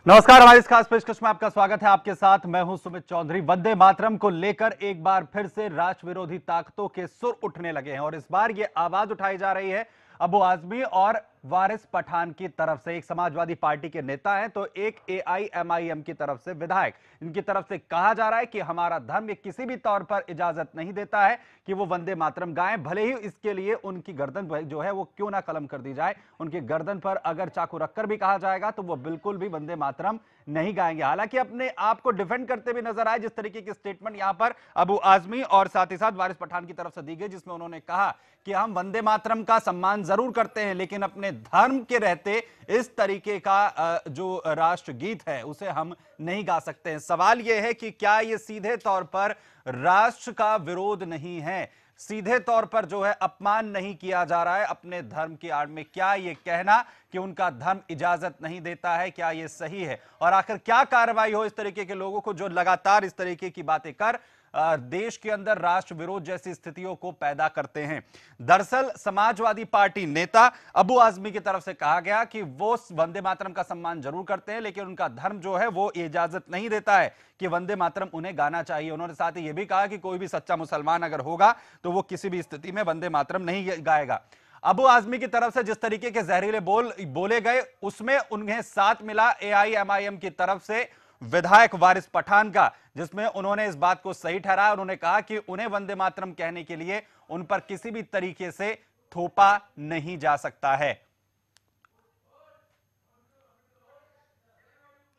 नमस्कार, हमारी इस खास पेशकश में आपका स्वागत है। आपके साथ मैं हूं सुमित चौधरी। वंदे मातरम को लेकर एक बार फिर से राष्ट्र विरोधी ताकतों के सुर उठने लगे हैं और इस बार ये आवाज उठाई जा रही है अबू आजमी और वारिस पठान की तरफ से। एक समाजवादी पार्टी के नेता हैं तो एक एआईएमआईएम की तरफ से विधायक। इनकी तरफ से कहा जा रहा है कि हमारा धर्म किसी भी तौर पर इजाजत नहीं देता है कि वो वंदे मातरम गाएं, भले ही इसके लिए उनकी गर्दन जो है वो क्यों ना कलम कर दी जाए। उनकी गर्दन पर अगर चाकू रखकर भी कहा जाएगा तो वो बिल्कुल भी वंदे मातरम नहीं गाएंगे। हालांकि अपने आप को डिफेंड करते हुए नजर आए जिस तरीके की स्टेटमेंट यहां पर अबू आजमी और साथ ही साथ वारिस पठान की तरफ से दी गई, जिसमें उन्होंने कहा कि हम वंदे मातरम का सम्मान जरूर करते हैं लेकिन अपने धर्म के रहते इस तरीके का जो राष्ट्रगीत है उसे हम नहीं गा सकते हैं। सवाल यह है कि क्या यह सीधे तौर पर राष्ट्र का विरोध नहीं है, सीधे तौर पर जो है अपमान नहीं किया जा रहा है अपने धर्म की आड़ में? क्या यह कहना कि उनका धर्म इजाजत नहीं देता है, क्या यह सही है? और आखिर क्या कार्रवाई हो इस तरीके के लोगों को जो लगातार इस तरीके की बातें कर देश के अंदर राष्ट्र विरोध जैसी स्थितियों को पैदा करते हैं? दरअसल समाजवादी पार्टी नेता अबू आजमी की तरफ से कहा गया कि वो वंदे मातरम का सम्मान जरूर करते हैं लेकिन उनका धर्म जो है वो इजाजत नहीं देता है कि वंदे मातरम उन्हें गाना चाहिए। उन्होंने साथ ही यह भी कहा कि कोई भी सच्चा मुसलमान अगर होगा तो वो किसी भी स्थिति में वंदे मातरम नहीं गाएगा। अबू आजमी की तरफ से जिस तरीके के जहरीले बोले गए उसमें उन्हें साथ मिला एआईएमआईएम की तरफ से विधायक वारिस पठान का, जिसमें उन्होंने इस बात को सही ठहराया। उन्होंने कहा कि उन्हें वंदे मातरम कहने के लिए उन पर किसी भी तरीके से थोपा नहीं जा सकता है।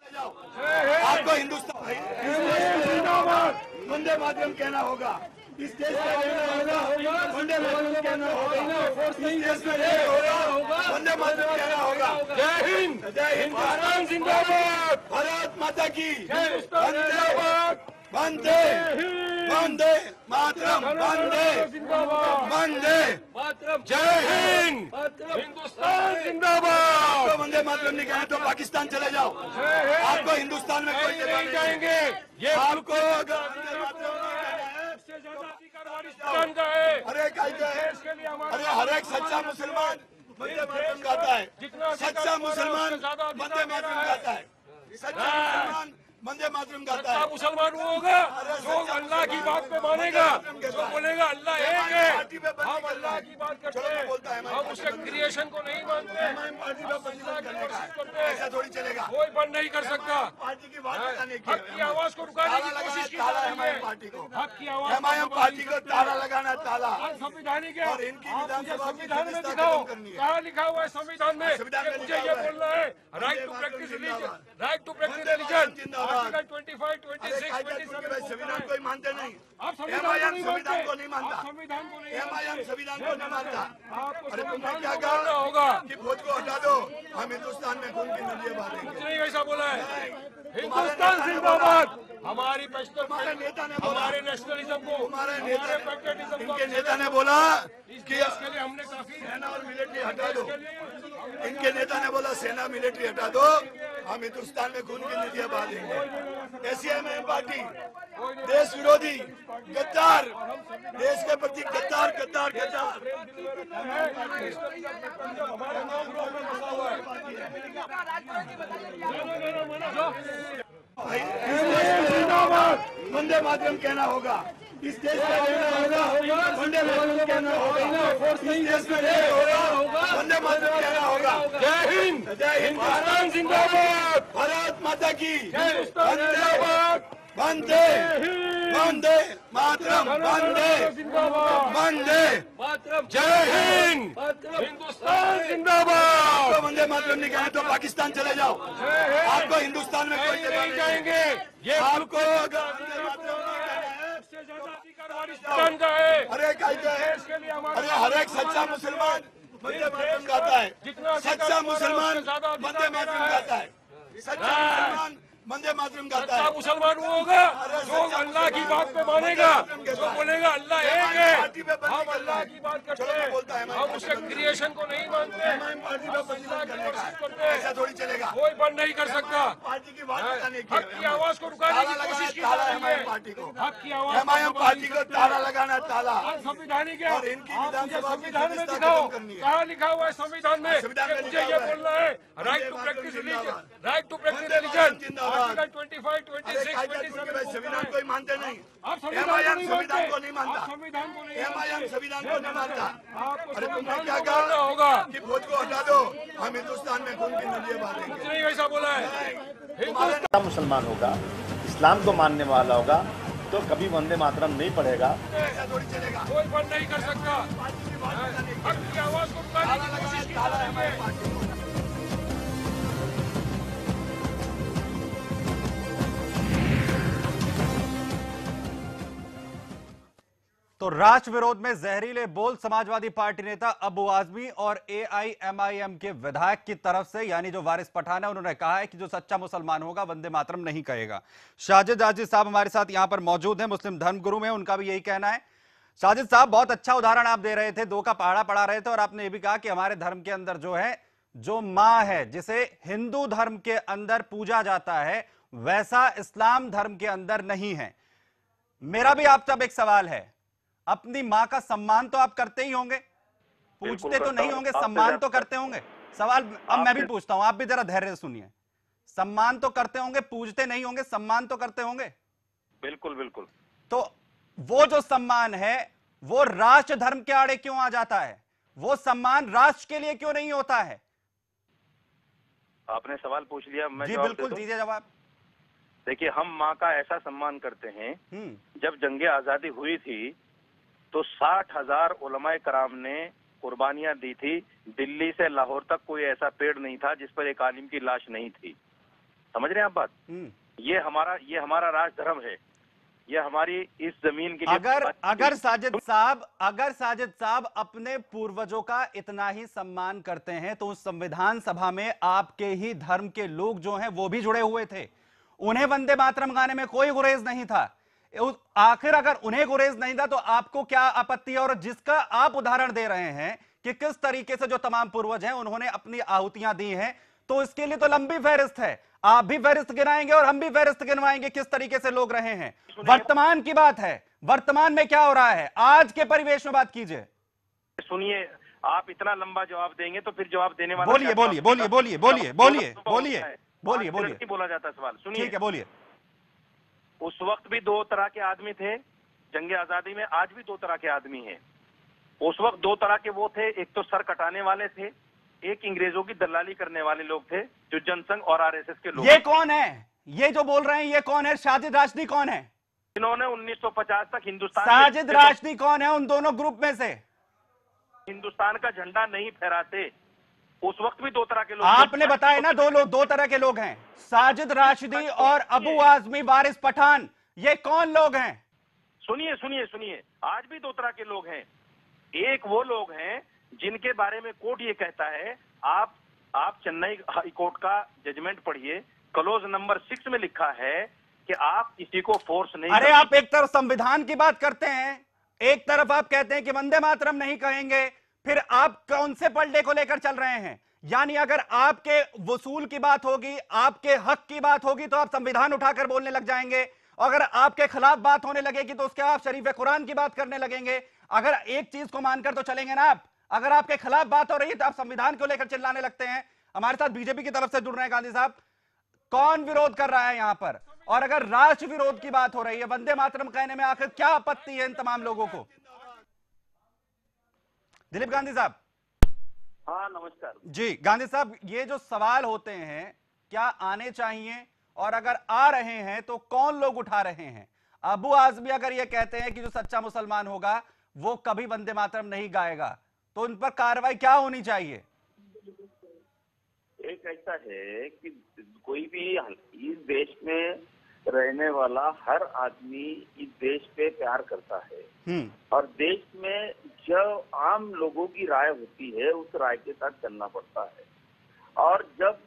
आपको हिंदुस्तान वंदे मातरम कहना होगा, इस देश का होगा, वंदे मातरम कहना होगा, इस देश में होगा, वंदे मातरम कहना होगा। जय हिंद, जय हिंद, भारत जिंदाबाद, भारत माता की जिंदाबाद, वंदे वंदे मातरम, वंदे वंदे मातरम, जय हिंद, हिंदुस्तान जिंदाबाद। आपको वंदे मातरम नहीं कहे तो पाकिस्तान चले जाओ, आपको हिंदुस्तान में कोई नहीं जाएंगे। ये आपको अगर वंदे मातरम अरे हर एक सच्चा मुसलमान वंदे मातरम गाता है, सच्चा मुसलमान वंदे मातरम गाता है, सच्चा मुसलमान वंदे मातरम गाता है। मुसलमान वो होगा जो अल्लाह की बात पे मानेगा, जो बोलेगा अल्लाह एक है। हम अल्लाह की बात करते हैं, हम उसके क्रिएशन को नहीं मानते, ऐसा थोड़ी चलेगा, कोई बंद नहीं कर सकता। पार्टी की बात हक की आवाज को रुकाने की कोशिश की जा रही है। पार्टी को, हक की आवाज एमआईएम पार्टी को ताला लगाना, ताला संविधानिक है और इनकी विधानसभा संविधान में दिखाओ, कहाँ लिखा हुआ है संविधान में मुझे ये बोलना है right to practise religion, right to practise religion. Article 25, 26, 27 संविधान को मानते नहीं, आप संविधान को नहीं मानता, संविधान को नहीं एमआईएम संविधान को नहीं मानता। आपको अरे तुमने संविधान क्या को मानना कहा होगा। कि फौज को हटा दो, हम हिंदुस्तान में खून की नदियां बहाएंगे। नहीं वैसा बोला है। हिंदुस्तान जिंदाबाद। हमारी तुम्हारे नेता ने बोला, हमारे नेशनलिज्म को, तुम्हारे नेता पैट्रियटिज्म को, इनके नेता ने बोला कि इसके लिए हमने काफी सेना और मिलिट्री हटा दो। इनके नेता ने बोला सेना मिलिट्री हटा दो, हम हिंदुस्तान में खून की नदियां बहा देंगे। एसीएमएम पार्टी देश विरोधी, गद्दार, देश के प्रति गद्दार गद्दार गद्दार। वंदे मातरम कहना होगा, इस देश का होगा, वंदे मातरम कहना होगा, इस देश में होगा, वंदे मातरम कहना होगा। जय हिंद, जय हिंद, भारत जिंदाबाद, भारत माता की जिंदाबाद, वंदे वंदे मातरम, वंदे वंदे मातरम, जय हिंद, हिंदुस्तान जिंदाबाद। आपको वंदे मातरम नहीं कहे तो पाकिस्तान चले जाओ, आपको हिंदुस्तान में कोई नहीं जाएंगे। ये आपको अगर वंदे मातरम नहीं का है। अरे हर एक सच्चा मुसलमान वंदे मातरम गाता है, सच्चा मुसलमान वंदे मातरम गाता है, सच्चा मुसलमान वंदे मातरम गाता है। मुसलमान वो होगा जो अल्लाह की बात पे मानेगा, जो बोलेगा अल्लाह एक है। हम अल्लाह की बात करते हैं, हम उसके क्रिएशन को नहीं मानते, ऐसा थोड़ी चलेगा, कोई बंद नहीं कर सकता। पार्टी की बात हक की आवाज को रुकाने की कोशिश की जा रही है। पार्टी को, हक की आवाज एमआईएम पार्टी को ताला लगाना, ताला संविधानिक है। और इनकी विधानसभा संविधान में दिखाओ, कहाँ लिखा हुआ है संविधान में मुझे ये बोलना है right to practise religion, right to practise religion, जिंदाबाद। आर्टिकल 25, 26, कायदा के 27 संविधान को ही मानते नहीं। आप संविधान संविधान को नहीं मानता। संविधान को नहीं एमआईएम संविधान को नहीं मानता। आपको अरे तुमने संविधान क्या को मानना कहा होगा। कि फौज को हटा दो, हम हिंदुस्तान में खून की नदियां बहाएंगे। कुछ नहीं वैसा बोला है। हिंदुस्तान मुसलमान होगा, इस्लाम को मानने वाला होगा तो कभी वंदे मातरम नहीं पढ़ेगा। ऐसा थोड़ी चलेगा। कोई बंद नहीं कर सकता। हक की आवाज को उठाने की कोशिश की जा रही है। तो राष्ट्र विरोध में जहरीले बोल समाजवादी पार्टी नेता अबू आजमी और एआईएमआईएम के विधायक की तरफ से, यानी जो वारिस पठान है, उन्होंने कहा है कि जो सच्चा मुसलमान होगा वंदे मातरम नहीं कहेगा। साजिद राजी साहब हमारे साथ यहां पर मौजूद हैं, मुस्लिम धर्मगुरु हैं, उनका भी यही कहना है। साजिद साहब, बहुत अच्छा उदाहरण आप दे रहे थे, दो का पहाड़ा पढ़ा रहे थे, और आपने ये भी कहा कि हमारे धर्म के अंदर जो है, जो मां है जिसे हिंदू धर्म के अंदर पूजा जाता है, वैसा इस्लाम धर्म के अंदर नहीं है। मेरा भी आप तब एक सवाल है, अपनी मां का सम्मान तो आप करते ही होंगे, पूछते तो नहीं होंगे, सम्मान तो करते होंगे। सवाल अब मैं भी पूछता हूं, आप भी जरा धैर्य से सुनिए। सम्मान तो करते होंगे, पूजते नहीं होंगे, सम्मान तो करते होंगे। बिल्कुल बिल्कुल। तो वो जो सम्मान है वो राष्ट्र धर्म के आड़े क्यों आ जाता है? वो सम्मान राष्ट्र के लिए क्यों नहीं होता है? आपने सवाल पूछ लिया, मैं जी जवाब दे बिल्कुल, दूं? दीजिए जवाब। देखिए, हम माँ का ऐसा सम्मान करते हैं, जब जंगे आजादी हुई थी तो 60,000 उलमाए कराम ने कुर्बानियां दी थी। दिल्ली से लाहौर तक कोई ऐसा पेड़ नहीं था जिस पर एक आलिम की लाश नहीं थी। समझ रहे हैं आप बात? ये हमारा राज धर्म है, ये हमारी इस जमीन के लिए। अगर साजिद साहब अपने पूर्वजों का इतना ही सम्मान करते हैं तो उस संविधान सभा में आपके ही धर्म के लोग जो हैं वो भी जुड़े हुए थे, उन्हें वंदे मातरम गाने में कोई गुरेज नहीं था। आखिर अगर उन्हें गुरेज नहीं था तो आपको क्या आपत्ति है? और जिसका आप उदाहरण दे रहे हैं कि किस तरीके से जो तमाम पूर्वज हैं उन्होंने अपनी आहुतियां दी हैं, तो इसके लिए तो लंबी फहरिस्त है। आप भी फहरिस्त गिनाएंगे और हम भी फहरिस्त गिनवाएंगे किस तरीके से लोग रहे हैं। वर्तमान की बात है, वर्तमान में क्या हो रहा है, आज के परिवेश में बात कीजिए। सुनिए, आप इतना लंबा जवाब देंगे तो फिर जवाब देने वाला बोलिए बोलिए बोलिए बोलिए बोलिए बोलिए बोलिए बोलिए बोलिए बोला जाता है सवाल। सुनिए, ठीक है, बोलिए। उस वक्त भी दो तरह के आदमी थे, जंगे आजादी में आज भी दो तरह के आदमी हैं। उस वक्त दो तरह के वो थे, एक तो सर कटाने वाले थे, एक अंग्रेजों की दलाली करने वाले लोग थे, जो जनसंघ और आरएसएस के लोग। ये कौन है, ये जो बोल रहे हैं ये कौन है? साजिद राशदी कौन है? इन्होंने 1950 तक हिंदुस्तान, साजिद राशदी कौन है उन दोनों ग्रुप में से? हिंदुस्तान का झंडा नहीं फहराते। उस वक्त भी दो तरह के लोग। आपने बताया ना, दो तरह के लोग हैं, साजिद राशिदी और अबू आजमी वारिस पठान। ये कौन लोग हैं? सुनिए सुनिए सुनिए, आज भी दो तरह के लोग हैं। एक वो लोग हैं जिनके बारे में कोर्ट ये कहता है, आप चेन्नई हाई कोर्ट का जजमेंट पढ़िए, क्लोज नंबर 6 में लिखा है कि आप किसी को फोर्स नहीं। अरे आप एक तरफ संविधान की बात करते हैं, एक तरफ आप कहते हैं कि वंदे मातरम नहीं कहेंगे, फिर आप कौन से पलड़े को लेकर चल रहे हैं? यानी अगर आपके वसूल की बात होगी, आपके हक की बात होगी तो आप संविधान उठाकर बोलने लग जाएंगे, अगर आपके खिलाफ बात होने लगेगी तो उसके आप शरीफ कुरान की बात करने लगेंगे। अगर एक चीज को मानकर तो चलेंगे ना आप, अगर आपके खिलाफ बात हो रही है तो आप संविधान को लेकर चिल्लाने लगते हैं। हमारे साथ बीजेपी की तरफ से जुड़ रहे हैं गांधी साहब, कौन विरोध कर रहा है यहां पर? और अगर राष्ट्र विरोध की बात हो रही है, वंदे मातरम कहने में आखिर क्या आपत्ति है इन तमाम लोगों को? दिलीप गांधी साहब। हाँ नमस्कार जी गांधी साहब, ये जो सवाल होते हैं क्या आने चाहिए, और अगर आ रहे हैं तो कौन लोग उठा रहे हैं? अबू आजमी अगर ये कहते हैं कि जो सच्चा मुसलमान होगा वो कभी वंदे मातरम नहीं गाएगा, तो उन पर कार्रवाई क्या होनी चाहिए? एक ऐसा है कि कोई भी इस देश में रहने वाला हर आदमी इस देश पे प्यार करता है, और देश में जो आम लोगों की राय होती है उस राय के साथ चलना पड़ता है। और जब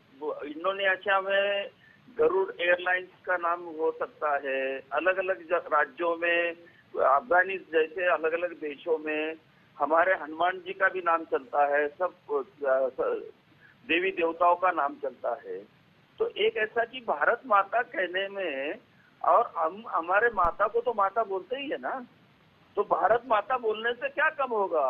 इंडोनेशिया में गरुड़ एयरलाइंस का नाम हो सकता है, अलग अलग राज्यों में, अफगानिस्तान जैसे अलग अलग देशों में हमारे हनुमान जी का भी नाम चलता है, सब देवी देवताओं का नाम चलता है। तो एक ऐसा कि भारत माता कहने में, और हम हमारे माता को तो माता बोलते ही है ना, तो भारत माता बोलने से क्या कम होगा?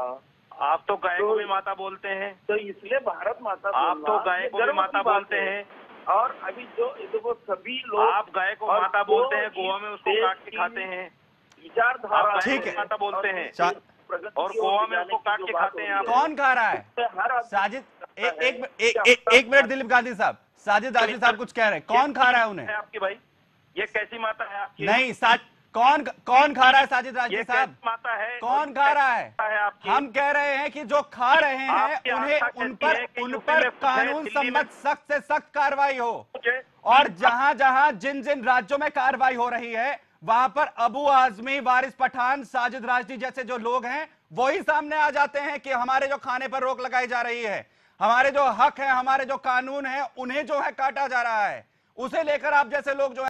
आप तो गाय को भी माता बोलते हैं, तो इसलिए भारत माता आप तो गाय को भी माता बोलते हैं। और अभी जो वो सभी लोग, आप गाय को और माता जो बोलते हैं, इस गोवा में उसको देश काट के की खाते हैं। विचारधारा आप ठीक गाय है। को माता बोलते हैं प्रगति और की ओर गोवा में जाने उसको की काट जो के बात खाते हो हैं रही आप। है, कौन खा रहा है? हर आदमी साजिद करता है। एक मिनट दिलीप गांधी साहब, साजिद राशि साहब कुछ कह रहे हैं, कौन खा रहा है उन्हें? आपकी भाई, ये कैसी माता है आपकी? नहीं, कौन खा रहा है साजिद राशि ये साहब? कैसी माता है? कौन खा रहा है? आपकी? हम कह रहे हैं कि जो खा रहे हैं आपकी उन्हें आस्था उन कहती है कि पर यूपी में कानून दिल्ली में- सम्मत सख्त से सख्त कार्रवाई हो। मुझे और जहां जहां जिन जिन राज्यों में कार्रवाई हो रही है वहां पर अबू आजमी, वारिस पठान, साजिद राशि जैसे जो लोग हैं वही सामने आ जाते हैं कि हमारे जो खाने पर रोक लगाई जा रही है, हमारे जो हक है, हमारे जो कानून है, उन्हें जो है काटा जा रहा है। उसे लेकर आप जैसे लोग जो है